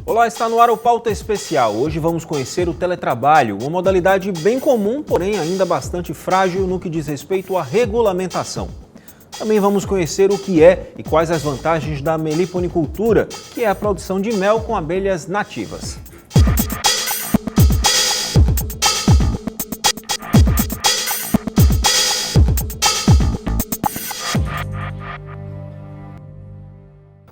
Olá, está no ar o Pauta Especial. Hoje vamos conhecer o teletrabalho, uma modalidade bem comum, porém ainda bastante frágil no que diz respeito à regulamentação. Também vamos conhecer o que é e quais as vantagens da meliponicultura, que é a produção de mel com abelhas nativas.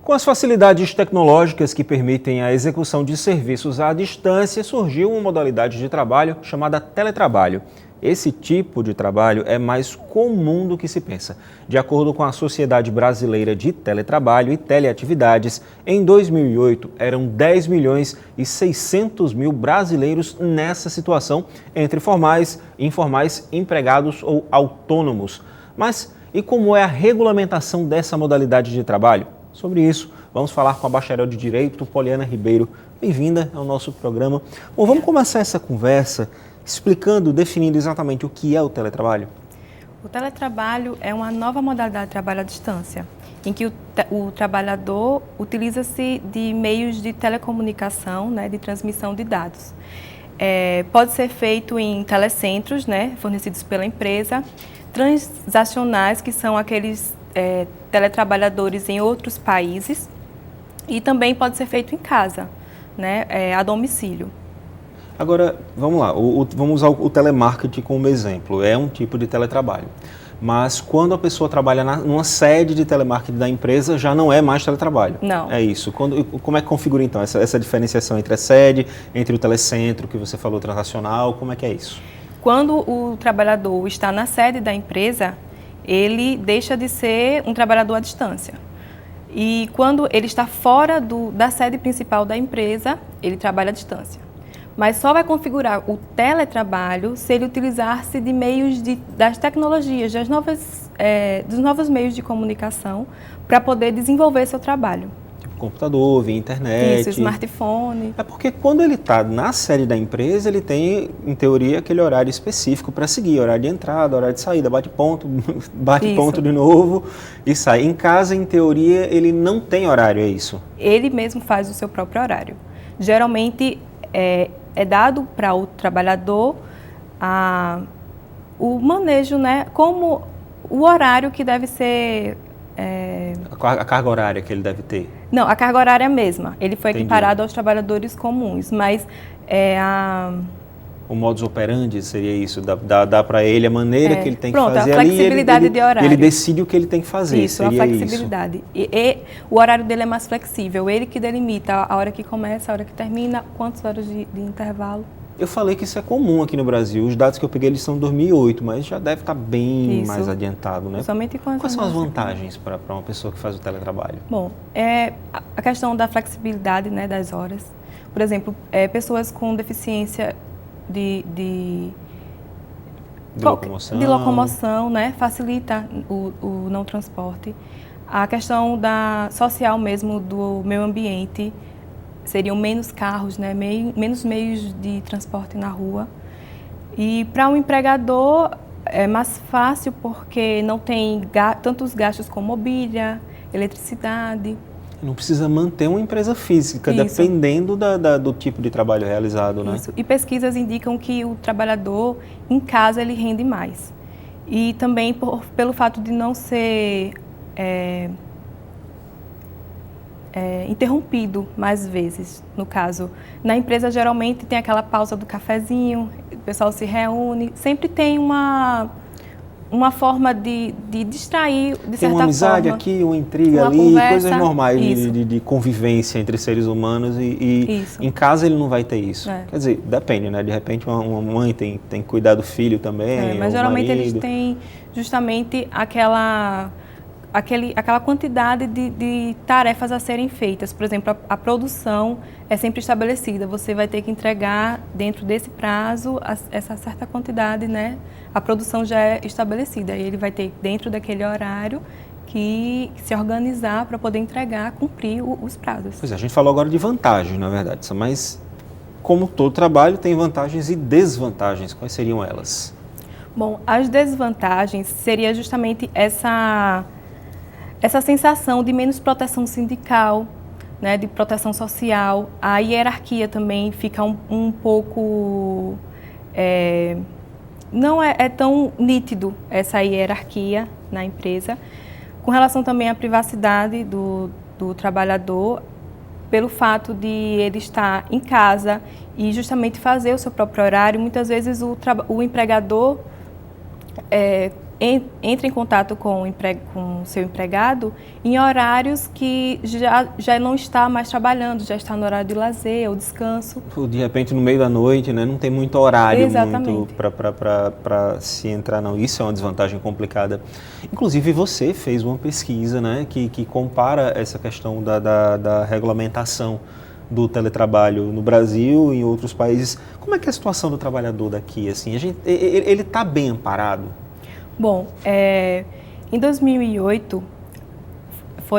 Com as facilidades tecnológicas que permitem a execução de serviços à distância, surgiu uma modalidade de trabalho chamada teletrabalho. Esse tipo de trabalho é mais comum do que se pensa. De acordo com a Sociedade Brasileira de Teletrabalho e Teleatividades, em 2008 eram 10 milhões e 600 mil brasileiros nessa situação, entre formais, informais, empregados ou autônomos. Mas e como é a regulamentação dessa modalidade de trabalho? Sobre isso, vamos falar com a bacharel de Direito, Poliana Ribeiro. Bem-vinda ao nosso programa. Bom, vamos começar essa conversa explicando, definindo exatamente o que é o teletrabalho. O teletrabalho é uma nova modalidade de trabalho à distância, em que o trabalhador utiliza-se de meios de telecomunicação, de transmissão de dados. Pode ser feito em telecentros, fornecidos pela empresa, transacionais, que são aqueles teletrabalhadores em outros países, e também pode ser feito em casa, a domicílio. Agora, vamos lá, vamos usar o telemarketing como exemplo, é um tipo de teletrabalho. Mas quando a pessoa trabalha numa sede de telemarketing da empresa, já não é mais teletrabalho. Não. É isso. Como é que configura então essa diferenciação entre a sede, entre o telecentro, que você falou, transacional, como é que é isso? Quando o trabalhador está na sede da empresa, ele deixa de ser um trabalhador à distância. E quando ele está fora da sede principal da empresa, ele trabalha à distância. Mas só vai configurar o teletrabalho se ele utilizar-se de meios das tecnologias, dos novos meios de comunicação, para poder desenvolver seu trabalho. Computador, via internet. Isso, smartphone. É porque quando ele está na sede da empresa, ele tem, em teoria, aquele horário específico para seguir, horário de entrada, horário de saída, bate ponto de novo e sai. Em casa, em teoria, ele não tem horário, é isso? Ele mesmo faz o seu próprio horário. Geralmente, é dado para o trabalhador o manejo, como o horário que deve ser... A carga horária que ele deve ter? Não, a carga horária é a mesma. Ele foi equiparado aos trabalhadores comuns, mas O modus operandi seria isso? Dá para ele a maneira que ele tem que fazer a flexibilidade de horário. Ele decide o que ele tem que fazer, isso, seria a flexibilidade. E o horário dele é mais flexível, ele que delimita a hora que começa, a hora que termina, quantas horas de intervalo. Eu falei que isso é comum aqui no Brasil. Os dados que eu peguei, eles são de 2008, mas já deve estar bem mais adiantado, né? Somente Quais são as vantagens para uma pessoa que faz o teletrabalho? Bom, a questão da flexibilidade, das horas. Por exemplo, pessoas com deficiência de locomoção, facilita o não transporte. A questão social mesmo do meio ambiente, seriam menos carros, menos meios de transporte na rua. E para um empregador é mais fácil porque não tem tantos gastos com mobília, eletricidade. Não precisa manter uma empresa física, isso, dependendo do tipo de trabalho realizado, né? Isso. E pesquisas indicam que o trabalhador em casa ele rende mais. E também pelo fato de não ser interrompido mais vezes. No caso, na empresa geralmente tem aquela pausa do cafezinho, o pessoal se reúne, sempre tem uma forma de distrair, de certa forma. Tem uma amizade aqui, uma intriga ali, conversa, coisas normais de convivência entre seres humanos e em casa ele não vai ter isso. Quer dizer, depende, né? De repente uma mãe tem que cuidar do filho também, mas geralmente eles têm justamente aquela quantidade de tarefas a serem feitas. Por exemplo, a produção é sempre estabelecida. Você vai ter que entregar dentro desse prazo essa certa quantidade, A produção já é estabelecida. E ele vai ter, dentro daquele horário, que se organizar para poder entregar, cumprir os prazos. Pois é, a gente falou agora de vantagens, na verdade, mas como todo trabalho tem vantagens e desvantagens. Quais seriam elas? Bom, as desvantagens seria justamente essa sensação de menos proteção sindical, né, de proteção social. A hierarquia também fica um pouco... não é tão nítido essa hierarquia na empresa. Com relação também à privacidade do trabalhador, pelo fato de ele estar em casa e justamente fazer o seu próprio horário, muitas vezes o empregador entra em contato com o seu empregado em horários que já não está mais trabalhando, já está no horário de lazer ou descanso. De repente, no meio da noite, né? Não tem muito horário Exatamente. para se entrar, não. Isso é uma desvantagem complicada. Inclusive, você fez uma pesquisa, né, que compara essa questão da regulamentação do teletrabalho no Brasil e em outros países. Como é que é a situação do trabalhador daqui? Assim, ele está bem amparado? Bom, em 2008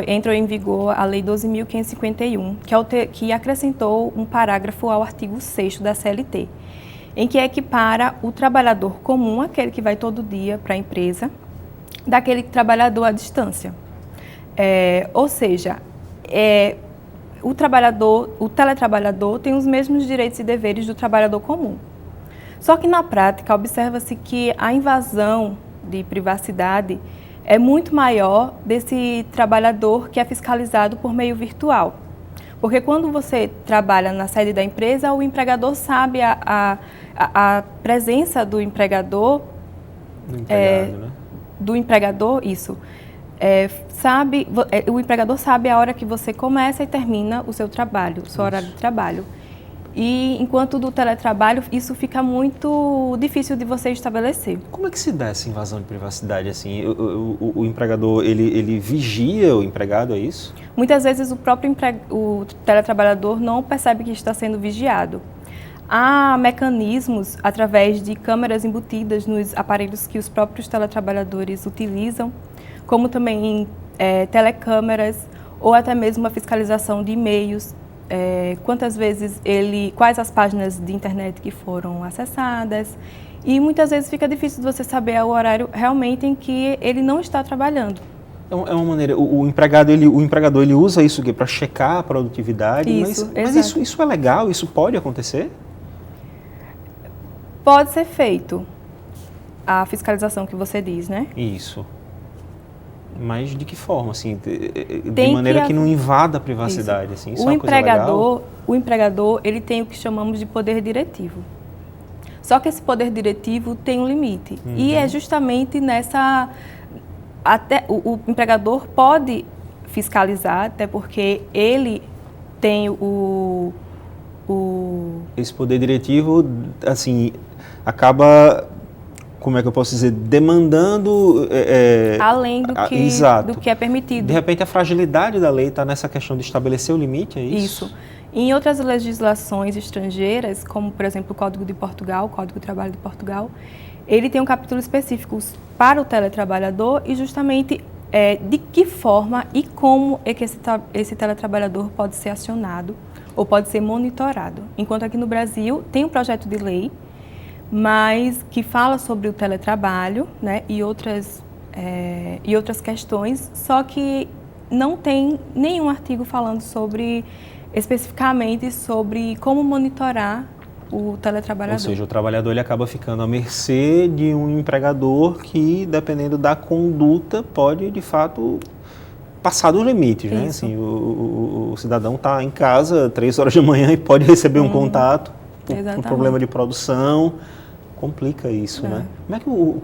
entrou em vigor a Lei 12.551, que acrescentou um parágrafo ao artigo 6º da CLT, em que equipara o trabalhador comum, aquele que vai todo dia para a empresa, daquele trabalhador à distância. Ou seja, o teletrabalhador tem os mesmos direitos e deveres do trabalhador comum. Só que na prática observa-se que a invasão de privacidade é muito maior desse trabalhador que é fiscalizado por meio virtual. Porque quando você trabalha na sede da empresa, o empregador sabe a presença do empregador. Do empregador, isso. O empregador sabe a hora que você começa e termina o seu trabalho, o seu horário de trabalho. E enquanto do teletrabalho, isso fica muito difícil de você estabelecer. Como é que se dá essa invasão de privacidade? Assim, o empregador, ele vigia o empregado, é isso? Muitas vezes o teletrabalhador não percebe que está sendo vigiado. Há mecanismos através de câmeras embutidas nos aparelhos que os próprios teletrabalhadores utilizam, como também telecâmeras ou até mesmo a fiscalização de e-mails. Quais as páginas de internet que foram acessadas, e muitas vezes fica difícil de você saber o horário realmente em que ele não está trabalhando. É uma maneira, o empregador ele usa isso para checar a produtividade, mas isso é legal? Isso pode acontecer? Pode ser feito, a fiscalização que você diz, né? Isso. Mas de que forma, assim, de maneira que não invada a privacidade, assim, isso é uma coisa legal? O empregador, ele tem o que chamamos de poder diretivo. Só que esse poder diretivo tem um limite. Uhum. E é justamente o empregador pode fiscalizar, até porque ele tem esse poder diretivo, assim, acaba... Como é que eu posso dizer? Demandando... além do que é permitido. De repente, a fragilidade da lei está nessa questão de estabelecer o limite, é isso? Isso. Em outras legislações estrangeiras, como, por exemplo, o Código de Portugal, o Código de Trabalho de Portugal, ele tem um capítulo específico para o teletrabalhador e justamente de que forma e como é que esse teletrabalhador pode ser acionado ou pode ser monitorado. Enquanto aqui no Brasil tem um projeto de lei, mas que fala sobre o teletrabalho, né, e outras questões, só que não tem nenhum artigo falando especificamente sobre como monitorar o teletrabalhador. Ou seja, o trabalhador ele acaba ficando à mercê de um empregador que, dependendo da conduta, pode, de fato, passar dos limites, né? Assim, o cidadão está em casa 3 horas da manhã e pode receber um contato por problema de produção. Complica isso, né?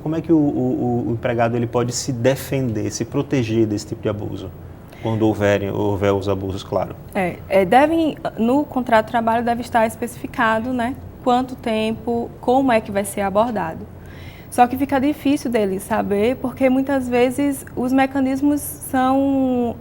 Como é que o empregado ele pode se defender, se proteger desse tipo de abuso? Quando houver os abusos, claro. No contrato de trabalho deve estar especificado, né, quanto tempo, como é que vai ser abordado. Só que fica difícil dele saber, porque muitas vezes os mecanismos são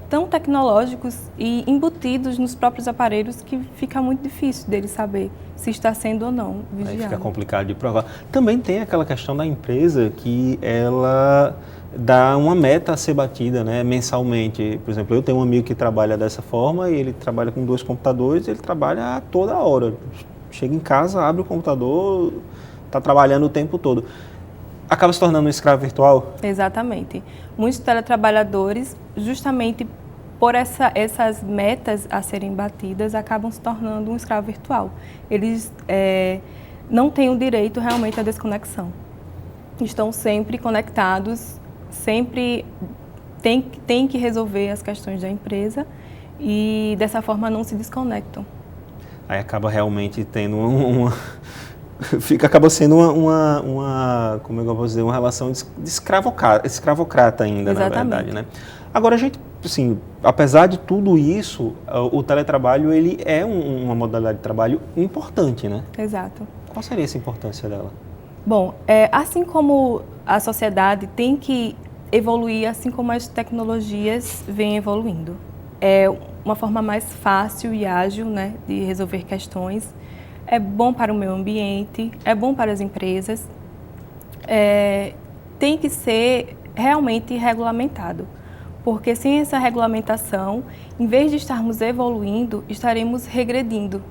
tão tecnológicos e embutidos nos próprios aparelhos que fica muito difícil dele saber se está sendo ou não vigiado. Aí fica complicado de provar. Também tem aquela questão da empresa que ela dá uma meta a ser batida, né, mensalmente. Por exemplo, eu tenho um amigo que trabalha dessa forma e ele trabalha com 2 computadores, ele trabalha a toda hora. Chega em casa, abre o computador, está trabalhando o tempo todo. Acaba se tornando um escravo virtual? Exatamente. Muitos teletrabalhadores, justamente por essas metas a serem batidas, acabam se tornando um escravo virtual. Eles não têm o direito realmente à desconexão. Estão sempre conectados, sempre têm que resolver as questões da empresa e dessa forma não se desconectam. Aí acaba realmente tendo acaba sendo como eu vou dizer, uma relação de escravocrata ainda, Exatamente. Na verdade, né? Agora, a gente, assim, apesar de tudo isso, o teletrabalho, ele é uma modalidade de trabalho importante, né? Exato. Qual seria essa importância dela? Bom, assim como a sociedade tem que evoluir, assim como as tecnologias vêm evoluindo. É uma forma mais fácil e ágil, né, de resolver questões. É bom para o meio ambiente, é bom para as empresas. Tem que ser realmente regulamentado, porque sem essa regulamentação, em vez de estarmos evoluindo, estaremos regredindo.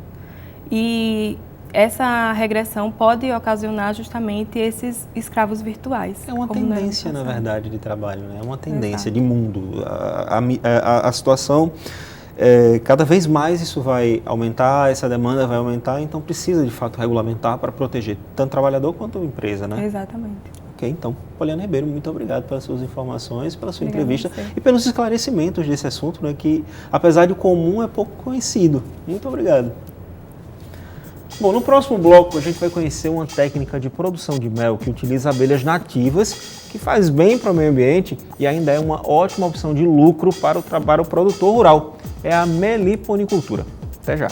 E essa regressão pode ocasionar justamente esses escravos virtuais. É uma tendência, na verdade, de trabalho, né? É uma tendência Exato. de mundo. A situação, cada vez mais isso vai aumentar, essa demanda vai aumentar, então precisa, de fato, regulamentar para proteger tanto o trabalhador quanto a empresa, né? Exatamente. Ok, então, Poliana Ribeiro, muito obrigado pelas suas informações, pela sua Obrigada entrevista a você. e pelos esclarecimentos desse assunto, né, que, apesar de comum, é pouco conhecido. Muito obrigado. Bom, no próximo bloco a gente vai conhecer uma técnica de produção de mel que utiliza abelhas nativas, que faz bem para o meio ambiente e ainda é uma ótima opção de lucro para o produtor rural. É a meliponicultura. Até já!